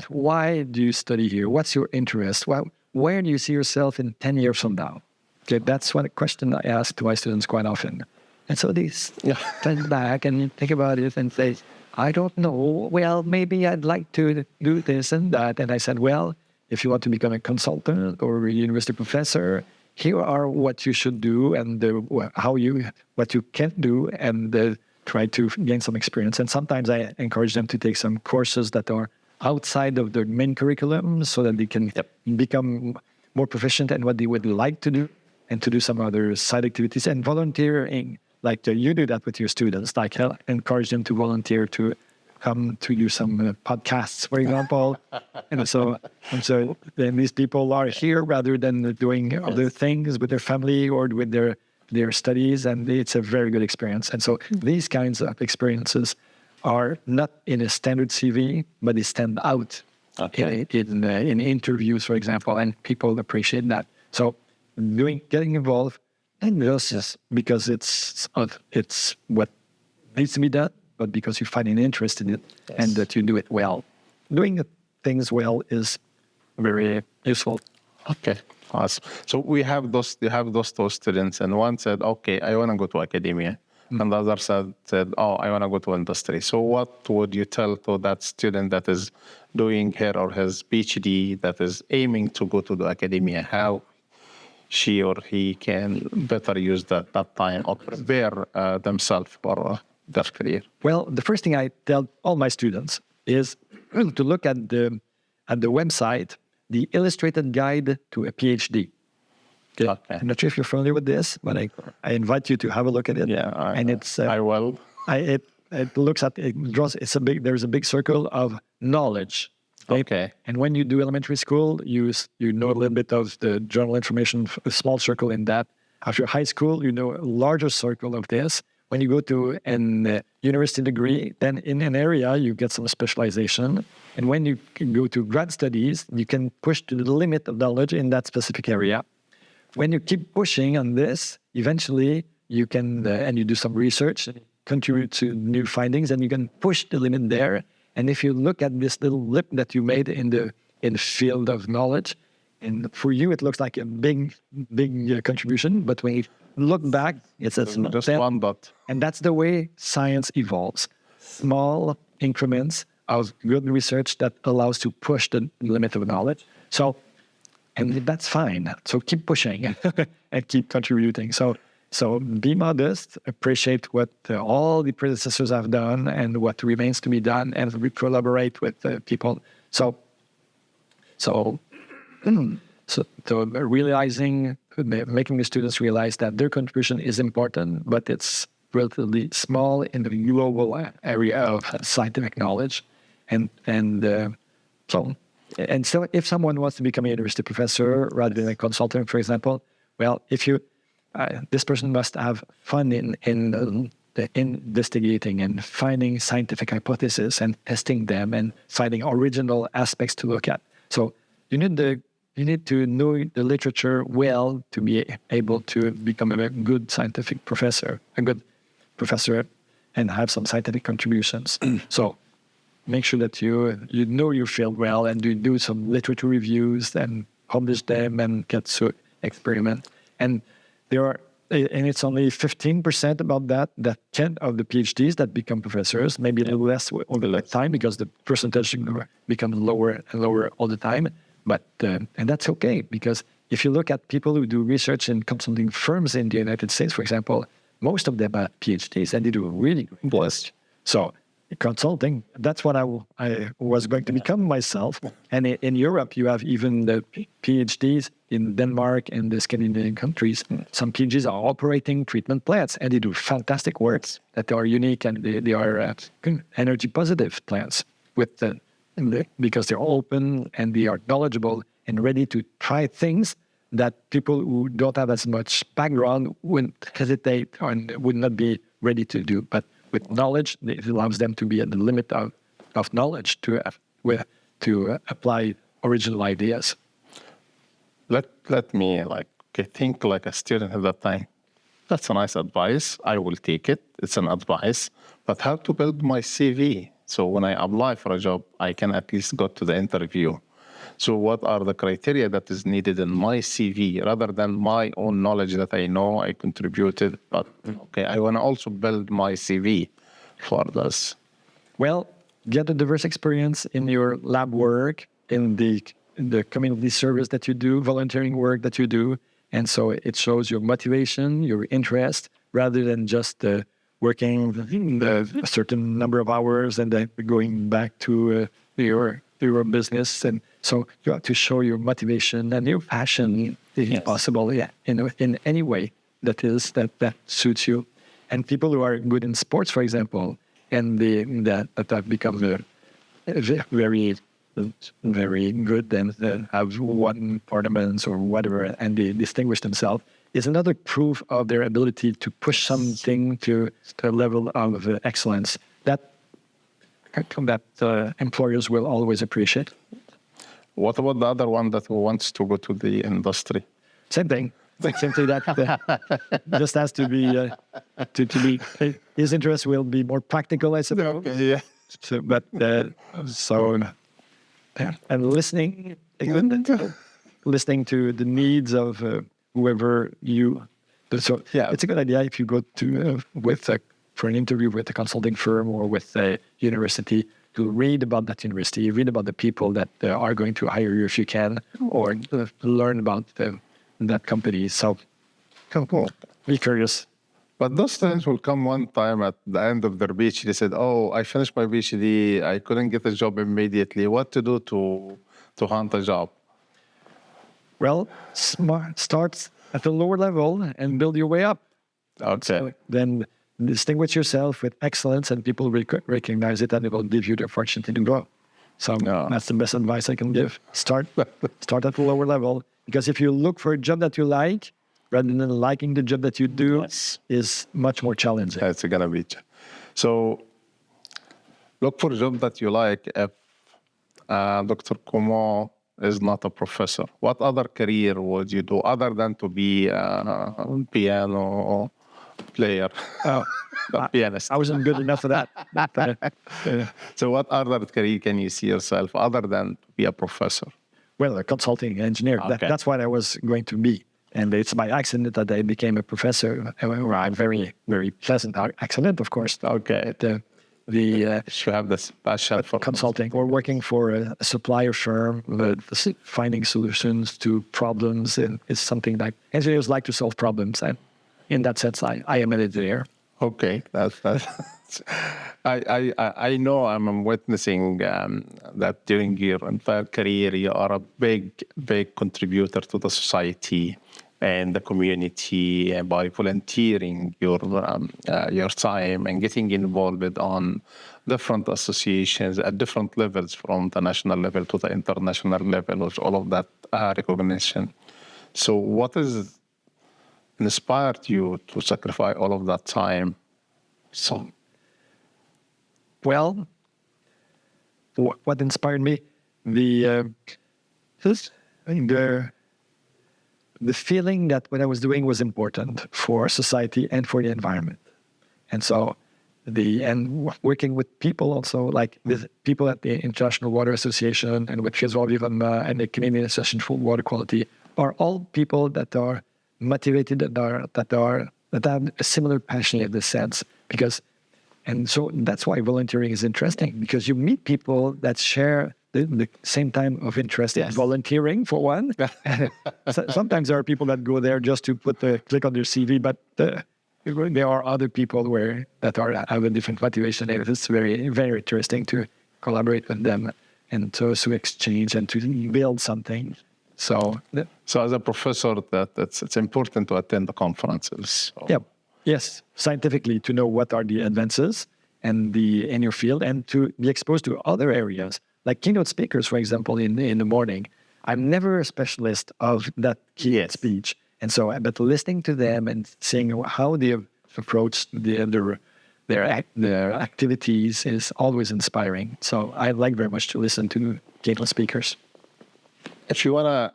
why do you study here? What's your interest? Where do you see yourself in 10 years from now? Okay, that's one question I ask to my students quite often. And so they stand back and think about it and say, I don't know. Well, maybe I'd like to do this and that. And I said, well, if you want to become a consultant or a university professor, here are what you should do and what you can't do, and try to gain some experience. And sometimes I encourage them to take some courses that are outside of their main curriculum, so that they can become more proficient in what they would like to do, and to do some other side activities and volunteering. Like you do that with your students, like encourage them to volunteer to come to do some podcasts, for example. And so then these people are here rather than doing other things with their family or with their studies, and it's a very good experience. And so these kinds of experiences are not in a standard CV, but they stand out in interviews, for example, and people appreciate that. So getting involved, and just because it's what needs to be done, but because you find an interest in it and that you do it well. Doing things well is very useful. Okay, awesome. So you have those two students, and one said, okay, I want to go to academia. And the other said, I want to go to industry. So what would you tell to that student that is doing her or his PhD, that is aiming to go to the academia, how she or he can better use that time or prepare themselves for their career? Well, the first thing I tell all my students is to look at the website, the Illustrated Guide to a PhD. Okay. I'm not sure if you're familiar with this, but I invite you to have a look at it. Yeah, I will. It looks at it draws. There's a big circle of knowledge. Okay. And when you do elementary school, you know a little bit of the general information, a small circle in that. After high school, you know a larger circle of this. When you go to an university degree, then in an area, you get some specialization. And when you can go to grad studies, you can push to the limit of knowledge in that specific area. When you keep pushing on this, eventually you can, and you do some research, contribute to new findings, and you can push the limit there. And if you look at this little lip that you made in the field of knowledge, and for you it looks like a big contribution, but when you look back, it's just one dot. And that's the way science evolves. Small increments of good research that allows to push the limit of knowledge. So, and that's fine. So keep pushing and keep contributing. So be modest, appreciate what all the predecessors have done and what remains to be done, and we collaborate with people. So realizing, making the students realize that their contribution is important, but it's relatively small in the global area of scientific knowledge. So if someone wants to become a university professor rather than a consultant, for example, well, if you this person must have fun in investigating and finding scientific hypotheses and testing them and finding original aspects to look at. So you need to know the literature well to be able to become a good scientific professor, and have some scientific contributions. So make sure that you know your field well, and you do some literature reviews and publish them and get to experiment. And it's only 15% about that of the PhDs that become professors, maybe a little less over the time because the percentage becomes lower and lower all the time. But and that's okay, because if you look at people who do research in consulting firms in the United States, for example, most of them have PhDs and they do really great work. So consulting, that's what I was going to become myself. And in Europe, you have even the PhDs in Denmark and the Scandinavian countries. Some PhDs are operating treatment plants, and they do fantastic works that are unique, and they are energy positive plants because they're open and they are knowledgeable and ready to try things that people who don't have as much background wouldn't hesitate and would not be ready to do. But with knowledge, it allows them to be at the limit of knowledge to apply original ideas. Let me think like a student at that time. That's a nice advice. I will take it. It's an advice. But how to build my CV? So when I apply for a job, I can at least go to the interview. So what are the criteria that is needed in my CV rather than my own knowledge that I know I contributed? But I want to also build my CV for this. Well, get a diverse experience in your lab work, in the community service that you do, volunteering work that you do. And so it shows your motivation, your interest, rather than just working a certain number of hours and then going back to your business. And so you have to show your motivation and your passion, if possible, in any way that suits you. And people who are good in sports, for example, and that have become very, very good and have won tournaments or whatever, and they distinguish themselves, is another proof of their ability to push something to a level of excellence that employers will always appreciate. What about the other one that wants to go to the industry? Same thing. Simply that just has to be his interest will be more practical, I suppose. Okay, yeah. And listening to the needs of whoever you. So it's a good idea if you go to for an interview with a consulting firm or with a university, to read about that university, read about the people that are going to hire you if you can, or learn about that company. So be curious. But those students will come one time at the end of their PhD. They said, I finished my PhD. I couldn't get a job immediately. What to do to hunt a job? Well, start at the lower level and build your way up. Okay. So then distinguish yourself with excellence, and people will recognize it, and it will give you the opportunity to grow. So that's the best advice I can give. Start at the lower level, because if you look for a job that you like, rather than liking the job that you do, is much more challenging. It's going to be. So look for a job that you like. If Dr. Comeau is not a professor, what other career would you do other than to be a piano player? A pianist. I wasn't good enough for that. So what other career can you see yourself other than to be a professor? Well, a consulting engineer. Okay. That's what I was going to be. And it's by accident that I became a professor. I'm very, very pleasant accident, of course. Okay. You have this passion for consulting or working for a supplier firm, finding solutions to problems is something that engineers like to solve problems. And in that sense, I am an engineer. Okay, that's I know I'm witnessing that during your entire career, you are a big contributor to the society and the community by volunteering your time and getting involved on different associations at different levels, from the national level to the international level, with all of that recognition. So what has inspired you to sacrifice all of that time? So, well, what inspired me? The feeling that what I was doing was important for society and for the environment. And so working with people also, like with people at the International Water Association and with Wastewater and the Canadian Association for Water Quality, are all people that are motivated, that have a similar passion in this sense. And so that's why volunteering is interesting, because you meet people that share the same time of interest in volunteering, for one. Sometimes there are people that go there just to click on their CV, but there are other people that have a different motivation. And it's very, very interesting to collaborate with them and to exchange and to build something. So as a professor, it's important to attend the conferences. So. Yeah. Yes, scientifically, to know what are the advances in your field and to be exposed to other areas. Like keynote speakers, for example, in the morning. I'm never a specialist of that keynote speech. And so, but listening to them and seeing how they approach their activities is always inspiring. So I like very much to listen to keynote speakers. If you want to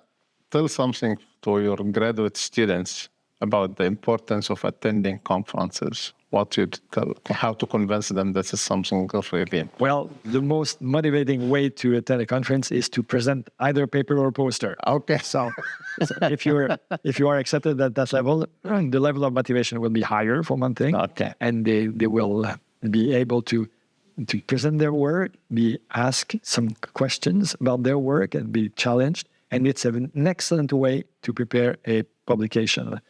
tell something to your graduate students about the importance of attending conferences, what you'd tell, how to convince them this is something really? Well, the most motivating way to attend a conference is to present either a paper or a poster. Okay. So if you are accepted at that level, the level of motivation will be higher, for one thing. Okay. And they will be able to present their work, be asked some questions about their work and be challenged. And it's an excellent way to prepare a publication,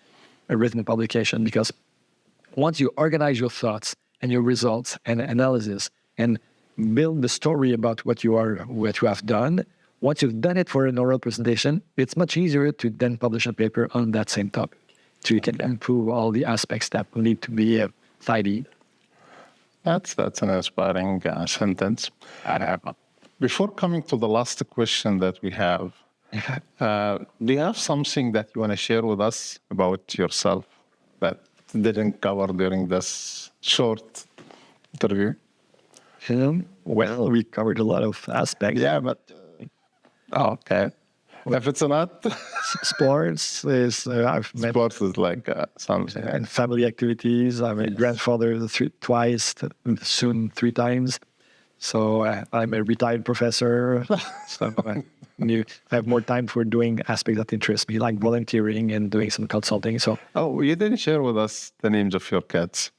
a written publication, because once you organize your thoughts and your results and analysis and build the story about what you have done, once you've done it for an oral presentation, it's much easier to then publish a paper on that same topic. So you can improve all the aspects that need to be tidied. That's an inspiring sentence. Before coming to the last question that we have, do you have something that you want to share with us about yourself that didn't cover during this short interview? Well, we covered a lot of aspects. Yeah, but okay. If it's not sports is I've met sports is like something, and family activities. I'm a grandfather twice, soon 3 times. So I'm a retired professor. So I have more time for doing aspects that interest me, like volunteering and doing some consulting. So you didn't share with us the names of your kids.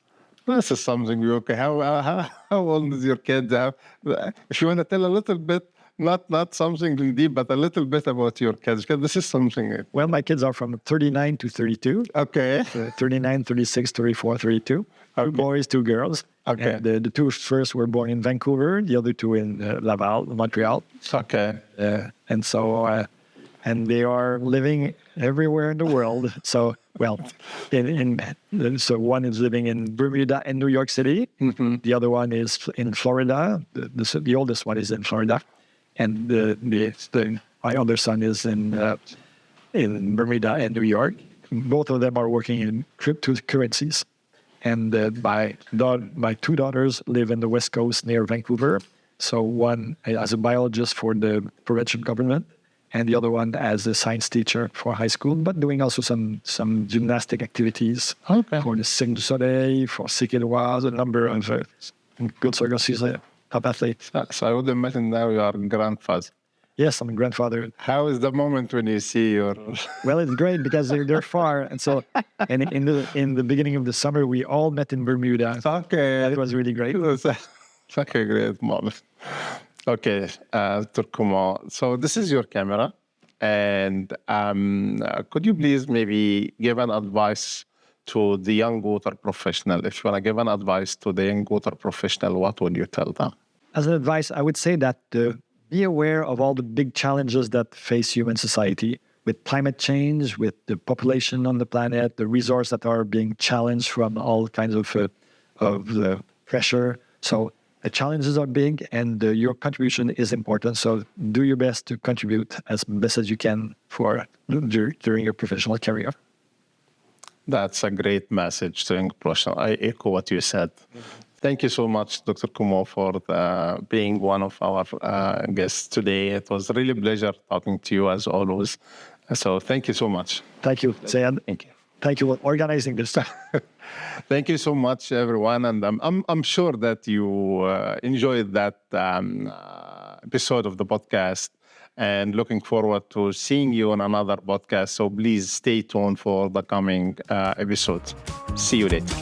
This is something okay. How old is your kid? If you want to tell a little bit, not something deep, but a little bit about your kids, because this is something. Well, my kids are from 39 to 32. Okay. 39, 36, 34, 32. Okay. 2 boys, 2 girls. Okay. And the 2 first were born in Vancouver, the other 2 in Laval, Montreal. Okay. And so, and they are living everywhere in the world. So, well, so one is living in Bermuda and New York City. Mm-hmm. The other one is in Florida. The oldest one is in Florida. And my other son is in Bermuda and New York. Both of them are working in cryptocurrencies. And my 2 daughters live in the West Coast near Vancouver. So one as a biologist for the provincial government, and the other one as a science teacher for high school, but doing also some gymnastic activities for the Cirque du Soleil, for Cirque a number of good circus top athletes. So I would imagine now you are a grandfather. Yes, I'm a grandfather. How is the moment when you see your? Well, it's great because they're far, and so in the beginning of the summer we all met in Bermuda. Okay, it was really great. Okay, great, Mohammed. Okay, Dr. Comeau. So this is your camera. And could you please maybe give an advice to the young water professional? If you want to give an advice to the young water professional, what would you tell them? As an advice, I would say that be aware of all the big challenges that face human society with climate change, with the population on the planet, the resources that are being challenged from all kinds of pressure. So the challenges are big and your contribution is important. So do your best to contribute as best as you can during your professional career. That's a great message to young professionals. I echo what you said. Thank you so much, Dr. Comeau, for being one of our guests today. It was really a pleasure talking to you as always. So thank you so much. Thank you, Sayed. Thank you. Thank you for organizing this. Thank you so much, everyone. And I'm sure that you enjoyed that episode of the podcast and looking forward to seeing you on another podcast. So please stay tuned for the coming episodes. See you later.